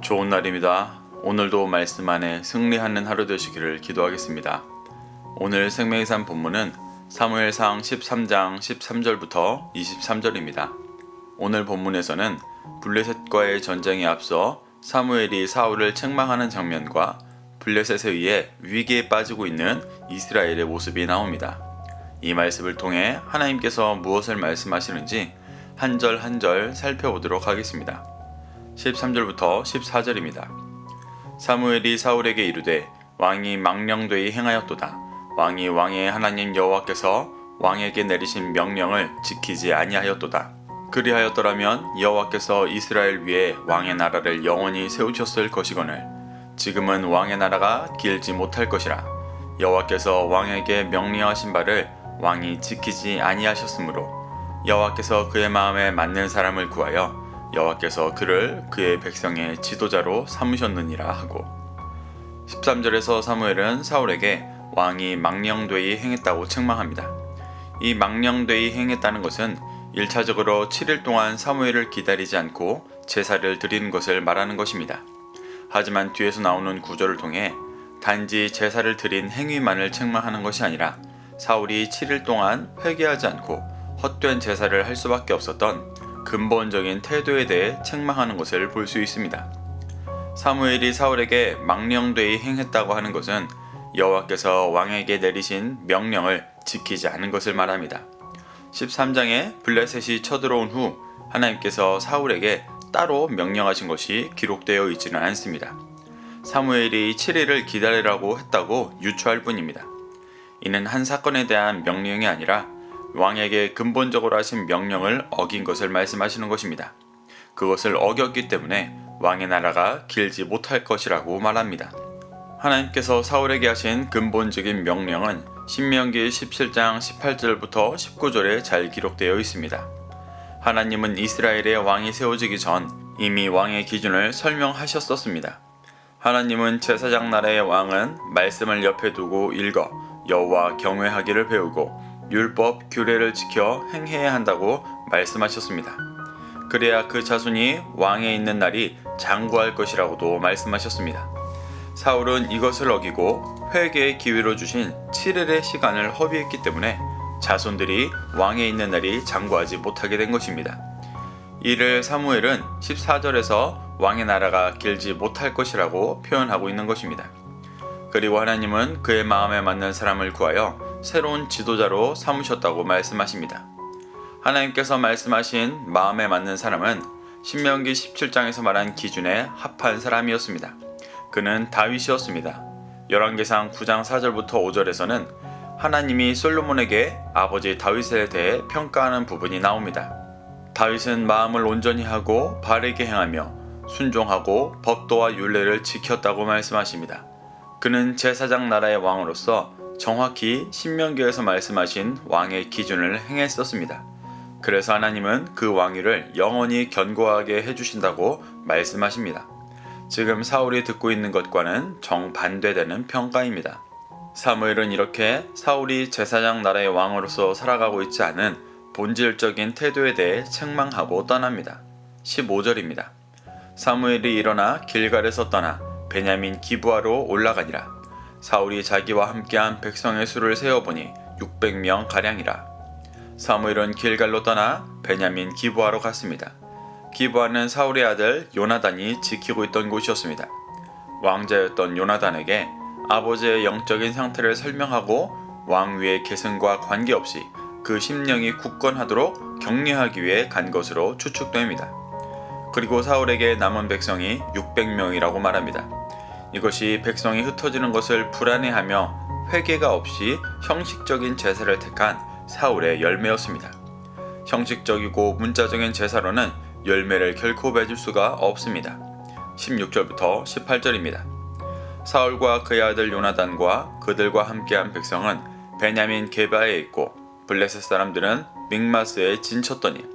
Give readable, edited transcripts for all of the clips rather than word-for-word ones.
좋은 날입니다. 오늘도 말씀 안에 승리하는 하루 되시기를 기도하겠습니다. 오늘 생명의 산 본문은 사무엘상 13장 13절부터 23절입니다. 오늘 본문에서는 블레셋과의 전쟁에 앞서 사무엘이 사울을 책망하는 장면과 블레셋에 의해 위기에 빠지고 있는 이스라엘의 모습이 나옵니다. 이 말씀을 통해 하나님께서 무엇을 말씀하시는지 한 절 한 절 살펴보도록 하겠습니다. 13절부터 14절입니다. 사무엘이 사울에게 이르되 왕이 망령되이 행하였도다. 왕이 왕의 하나님 여호와께서 왕에게 내리신 명령을 지키지 아니하였도다. 그리하였더라면 여호와께서 이스라엘 위에 왕의 나라를 영원히 세우셨을 것이거늘 지금은 왕의 나라가 길지 못할 것이라. 여호와께서 왕에게 명령하신 바를 왕이 지키지 아니하셨으므로 여호와께서 그의 마음에 맞는 사람을 구하여 여호와께서 그를 그의 백성의 지도자로 삼으셨느니라 하고 13절에서 사무엘은 사울에게 왕이 망령되이 행했다고 책망합니다. 이 망령되이 행했다는 것은 1차적으로 7일 동안 사무엘을 기다리지 않고 제사를 드리는 것을 말하는 것입니다. 하지만 뒤에서 나오는 구절을 통해 단지 제사를 드린 행위만을 책망하는 것이 아니라 사울이 7일 동안 회개하지 않고 헛된 제사를 할 수밖에 없었던 근본적인 태도에 대해 책망하는 것을 볼 수 있습니다. 사무엘이 사울에게 망령되이 행했다고 하는 것은 여호와께서 왕에게 내리신 명령을 지키지 않은 것을 말합니다. 13장에 블레셋이 쳐들어온 후 하나님께서 사울에게 따로 명령하신 것이 기록되어 있지는 않습니다. 사무엘이 7일을 기다리라고 했다고 유추할 뿐입니다. 이는 한 사건에 대한 명령이 아니라 왕에게 근본적으로 하신 명령을 어긴 것을 말씀하시는 것입니다. 그것을 어겼기 때문에 왕의 나라가 길지 못할 것이라고 말합니다. 하나님께서 사울에게 하신 근본적인 명령은 신명기 17장 18절부터 19절에 잘 기록되어 있습니다. 하나님은 이스라엘의 왕이 세워지기 전 이미 왕의 기준을 설명하셨었습니다. 하나님은 제사장 나라의 왕은 말씀을 옆에 두고 읽어 여호와 경외하기를 배우고 율법, 규례를 지켜 행해야 한다고 말씀하셨습니다. 그래야 그 자손이 왕에 있는 날이 장구할 것이라고도 말씀하셨습니다. 사울은 이것을 어기고 회개의 기회로 주신 7일의 시간을 허비했기 때문에 자손들이 왕에 있는 날이 장구하지 못하게 된 것입니다. 이를 사무엘은 14절에서 왕의 나라가 길지 못할 것이라고 표현하고 있는 것입니다. 그리고 하나님은 그의 마음에 맞는 사람을 구하여 새로운 지도자로 삼으셨다고 말씀하십니다. 하나님께서 말씀하신 마음에 맞는 사람은 신명기 17장에서 말한 기준에 합한 사람이었습니다. 그는 다윗이었습니다. 열왕기상 9장 4절부터 5절에서는 하나님이 솔로몬에게 아버지 다윗에 대해 평가하는 부분이 나옵니다. 다윗은 마음을 온전히 하고 바르게 행하며 순종하고 법도와 율례를 지켰다고 말씀하십니다. 그는 제사장 나라의 왕으로서 정확히 신명기에서 말씀하신 왕의 기준을 행했었습니다. 그래서 하나님은 그 왕위를 영원히 견고하게 해주신다고 말씀하십니다. 지금 사울이 듣고 있는 것과는 정반대되는 평가입니다. 사무엘은 이렇게 사울이 제사장 나라의 왕으로서 살아가고 있지 않은 본질적인 태도에 대해 책망하고 떠납니다. 15절입니다. 사무엘이 일어나 길갈에서 떠나 베냐민 기브아로 올라가니라. 사울이 자기와 함께한 백성의 수를 세어보니 600명 가량이라. 사무엘은 길갈로 떠나 베냐민 기브아로 갔습니다. 기브아는 사울의 아들 요나단이 지키고 있던 곳이었습니다. 왕자였던 요나단에게 아버지의 영적인 상태를 설명하고 왕위의 계승과 관계없이 그 심령이 굳건하도록 격려하기 위해 간 것으로 추측됩니다. 그리고 사울에게 남은 백성이 600명이라고 말합니다. 이것이 백성이 흩어지는 것을 불안해하며 회개가 없이 형식적인 제사를 택한 사울의 열매였습니다. 형식적이고 문자적인 제사로는 열매를 결코 맺을 수가 없습니다. 16절부터 18절입니다. 사울과 그의 아들 요나단과 그들과 함께한 백성은 베냐민 게바에 있고 블레셋 사람들은 믹마스에 진쳤더니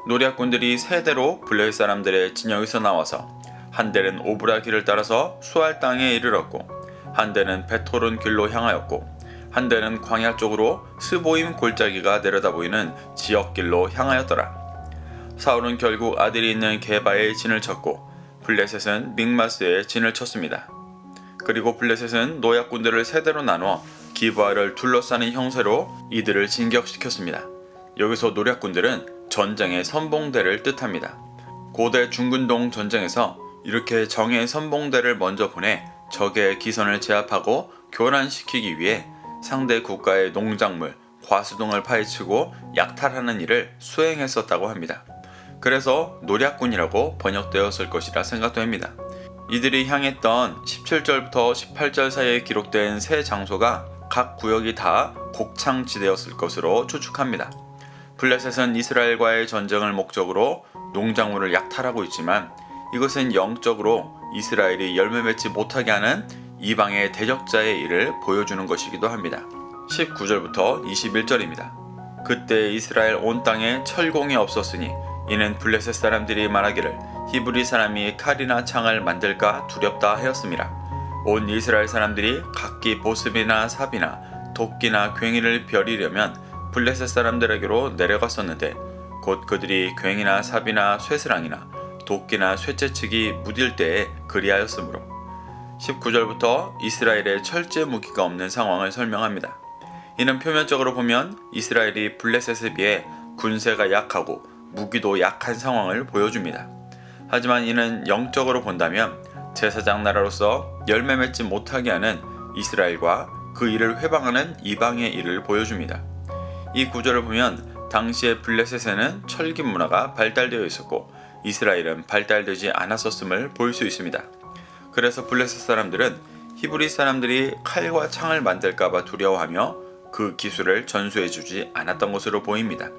노략군들이 세 대로 블레셋 사람들의 진영에서 나와서 한 대는 오브라 길을 따라서 수알 땅에 이르렀고 한 대는 베토른 길로 향하였고 한 대는 광야 쪽으로 스보임 골짜기가 내려다보이는 지역길로 향하였더라. 사울은 결국 아들이 있는 게바에 진을 쳤고 블레셋은 믹마스에 진을 쳤습니다. 그리고 블레셋은 노약군들을 세대로 나눠 기브아를 둘러싸는 형세로 이들을 진격시켰습니다. 여기서 노략군들은 전쟁의 선봉대를 뜻합니다. 고대 중근동 전쟁에서 이렇게 정예 선봉대를 먼저 보내 적의 기선을 제압하고 교란시키기 위해 상대 국가의 농작물, 과수동을 파헤치고 약탈하는 일을 수행했었다고 합니다. 그래서 노략군이라고 번역되었을 것이라 생각됩니다. 이들이 향했던 17절부터 18절 사이에 기록된 세 장소가 각 구역이 다 곡창지대였을 것으로 추측합니다. 블레셋은 이스라엘과의 전쟁을 목적으로 농작물을 약탈하고 있지만 이것은 영적으로 이스라엘이 열매 맺지 못하게 하는 이방의 대적자의 일을 보여주는 것이기도 합니다. 19절부터 21절입니다. 그때 이스라엘 온 땅에 철공이 없었으니 이는 블레셋 사람들이 말하기를 히브리 사람이 칼이나 창을 만들까 두렵다 하였습니다. 온 이스라엘 사람들이 각기 보습이나 삽이나 도끼나 괭이를 벼리려면 블레셋 사람들에게로 내려갔었는데 곧 그들이 괭이나 삽이나 쇠스랑이나 도끼나 쇠채찍이 무딜 때에 그리하였으므로 19절부터 이스라엘의 철제 무기가 없는 상황을 설명합니다. 이는 표면적으로 보면 이스라엘이 블레셋에 비해 군세가 약하고 무기도 약한 상황을 보여줍니다. 하지만 이는 영적으로 본다면 제사장 나라로서 열매 맺지 못하게 하는 이스라엘과 그 일을 회방하는 이방의 일을 보여줍니다. 이 구절을 보면 당시의 블레셋에는 철기 문화가 발달되어 있었고 이스라엘은 발달되지 않았었음을 볼 수 있습니다. 그래서 블레셋 사람들은 히브리 사람들이 칼과 창을 만들까봐 두려워하며 그 기술을 전수해주지 않았던 것으로 보입니다.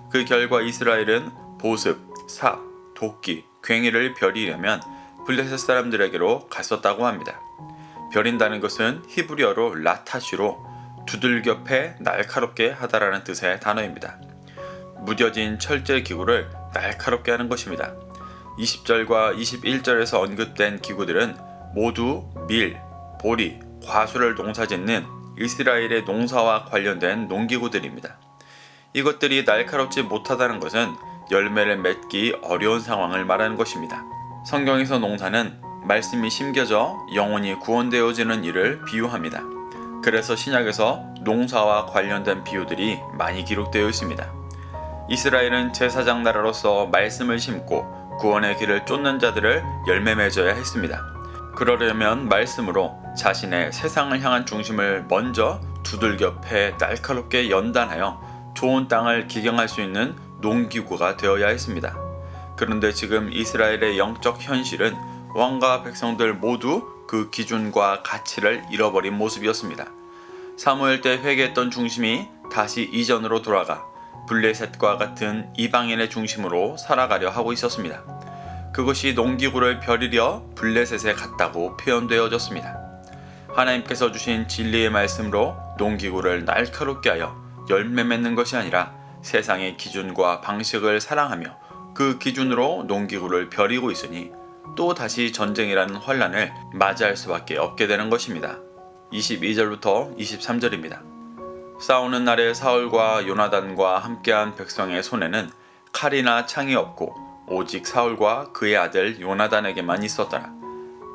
그 결과 이스라엘은 보습, 삽, 도끼, 괭이를 벼리려면 블레셋 사람들에게로 갔었다고 합니다. 벼린다는 것은 히브리어로 라타시로 두들겨 패 날카롭게 하다라는 뜻의 단어입니다. 무뎌진 철제 기구를 날카롭게 하는 것입니다. 20절과 21절에서 언급된 기구들은 모두 밀, 보리, 과수를 농사짓는 이스라엘의 농사와 관련된 농기구들입니다. 이것들이 날카롭지 못하다는 것은 열매를 맺기 어려운 상황을 말하는 것입니다. 성경에서 농사는 말씀이 심겨져 영혼이 구원되어지는 일을 비유합니다. 그래서 신약에서 농사와 관련된 비유들이 많이 기록되어 있습니다. 이스라엘은 제사장 나라로서 말씀을 심고 구원의 길을 쫓는 자들을 열매 맺어야 했습니다. 그러려면 말씀으로 자신의 세상을 향한 중심을 먼저 두들겨 패 날카롭게 연단하여 좋은 땅을 기경할 수 있는 농기구가 되어야 했습니다. 그런데 지금 이스라엘의 영적 현실은 왕과 백성들 모두 그 기준과 가치를 잃어버린 모습이었습니다. 사무엘 때 회개했던 중심이 다시 이전으로 돌아가 블레셋과 같은 이방인의 중심으로 살아가려 하고 있었습니다. 그것이 농기구를 벼리려 블레셋에 갔다고 표현되어졌습니다. 하나님께서 주신 진리의 말씀으로 농기구를 날카롭게 하여 열매 맺는 것이 아니라 세상의 기준과 방식을 사랑하며 그 기준으로 농기구를 벼리고 있으니 또 다시 전쟁이라는 환란을 맞이할 수밖에 없게 되는 것입니다. 22절부터 23절입니다. 싸우는 날에 사울과 요나단과 함께한 백성의 손에는 칼이나 창이 없고 오직 사울과 그의 아들 요나단에게만 있었더라.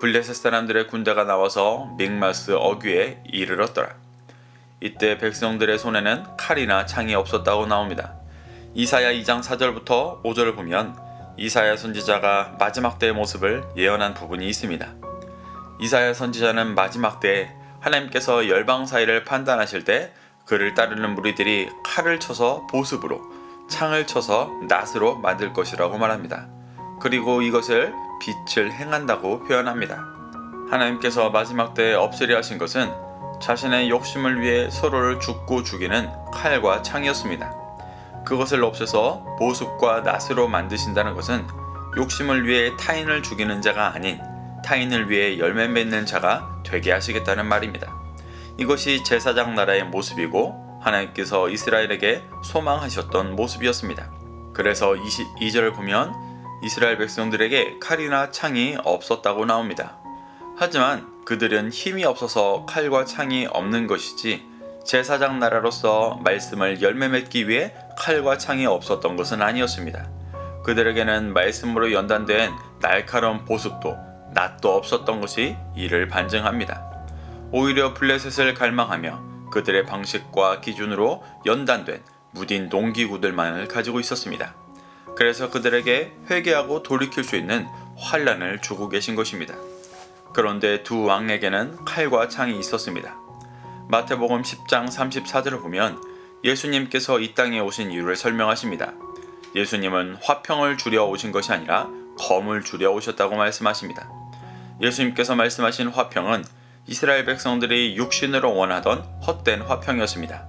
블레셋 사람들의 군대가 나와서 믹마스 어귀에 이르렀더라. 이때 백성들의 손에는 칼이나 창이 없었다고 나옵니다. 이사야 2장 4절부터 5절을 보면 이사야 선지자가 마지막 때의 모습을 예언한 부분이 있습니다. 이사야 선지자는 마지막 때에 하나님께서 열방 사이를 판단하실 때 그를 따르는 무리들이 칼을 쳐서 보습으로, 창을 쳐서 낫으로 만들 것이라고 말합니다. 그리고 이것을 빛을 행한다고 표현합니다. 하나님께서 마지막 때에 없애려 하신 것은 자신의 욕심을 위해 서로를 죽고 죽이는 칼과 창이었습니다. 그것을 없애서 보습과 낫으로 만드신다는 것은 욕심을 위해 타인을 죽이는 자가 아닌 타인을 위해 열매 맺는 자가 되게 하시겠다는 말입니다. 이것이 제사장 나라의 모습이고 하나님께서 이스라엘에게 소망하셨던 모습이었습니다. 그래서 22절을 보면 이스라엘 백성들에게 칼이나 창이 없었다고 나옵니다. 하지만 그들은 힘이 없어서 칼과 창이 없는 것이지 제사장 나라로서 말씀을 열매 맺기 위해 칼과 창이 없었던 것은 아니었습니다. 그들에게는 말씀으로 연단된 날카로운 보습도 낫도 없었던 것이 이를 반증합니다. 오히려 블레셋을 갈망하며 그들의 방식과 기준으로 연단된 무딘 농기구들만을 가지고 있었습니다. 그래서 그들에게 회개하고 돌이킬 수 있는 환란을 주고 계신 것입니다. 그런데 두 왕에게는 칼과 창이 있었습니다. 마태복음 10장 34절을 보면 예수님께서 이 땅에 오신 이유를 설명하십니다. 예수님은 화평을 주려 오신 것이 아니라 검을 주려 오셨다고 말씀하십니다. 예수님께서 말씀하신 화평은 이스라엘 백성들이 육신으로 원하던 헛된 화평이었습니다.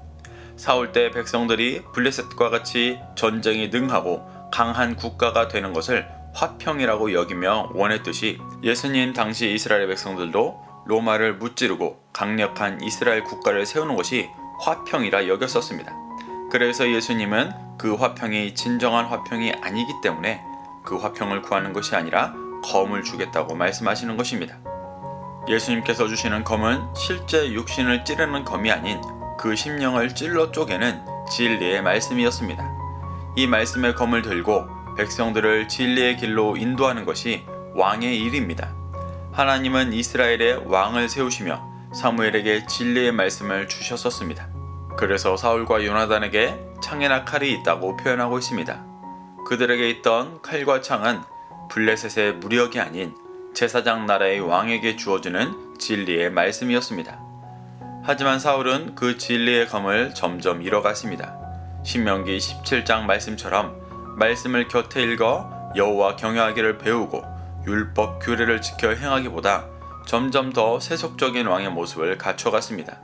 사울 때 백성들이 블레셋과 같이 전쟁이 능하고 강한 국가가 되는 것을 화평이라고 여기며 원했듯이 예수님 당시 이스라엘 백성들도 로마를 무찌르고 강력한 이스라엘 국가를 세우는 것이 화평이라 여겼었습니다. 그래서 예수님은 그 화평이 진정한 화평이 아니기 때문에 그 화평을 구하는 것이 아니라 검을 주겠다고 말씀하시는 것입니다. 예수님께서 주시는 검은 실제 육신을 찌르는 검이 아닌 그 심령을 찔러 쪼개는 진리의 말씀이었습니다. 이 말씀의 검을 들고 백성들을 진리의 길로 인도하는 것이 왕의 일입니다. 하나님은 이스라엘의 왕을 세우시며 사무엘에게 진리의 말씀을 주셨었습니다. 그래서 사울과 요나단에게 창이나 칼이 있다고 표현하고 있습니다. 그들에게 있던 칼과 창은 블레셋의 무력이 아닌 제사장 나라의 왕에게 주어지는 진리의 말씀이었습니다. 하지만 사울은 그 진리의 검을 점점 잃어갔습니다. 신명기 17장 말씀처럼 말씀을 곁에 읽어 여호와 경외하기를 배우고 율법 규례를 지켜 행하기보다 점점 더 세속적인 왕의 모습을 갖춰갔습니다.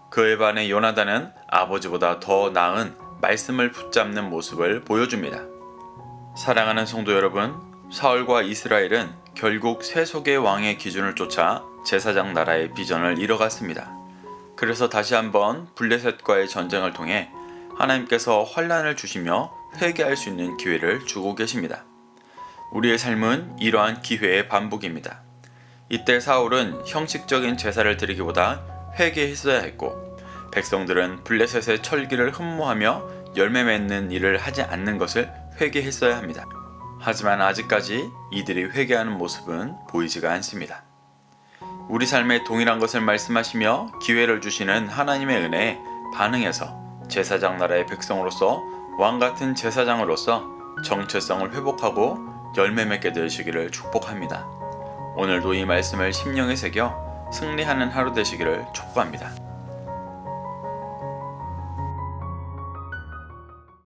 그에 반해 요나단은 아버지보다 더 나은 말씀을 붙잡는 모습을 보여줍니다. 사랑하는 성도 여러분, 사울과 이스라엘은 결국 세속의 왕의 기준을 쫓아 제사장 나라의 비전을 잃어갔습니다. 그래서 다시 한번 블레셋과의 전쟁을 통해 하나님께서 환란을 주시며 회개할 수 있는 기회를 주고 계십니다. 우리의 삶은 이러한 기회의 반복입니다. 이때 사울은 형식적인 제사를 드리기보다 회개했어야 했고, 백성들은 블레셋의 철기를 흠모하며 열매 맺는 일을 하지 않는 것을 회개했어야 합니다. 하지만 아직까지 이들이 회개하는 모습은 보이지가 않습니다. 우리 삶에 동일한 것을 말씀하시며 기회를 주시는 하나님의 은혜에 반응해서 제사장 나라의 백성으로서 왕같은 제사장으로서 정체성을 회복하고 열매 맺게 되시기를 축복합니다. 오늘도 이 말씀을 심령에 새겨 승리하는 하루 되시기를 촉구합니다.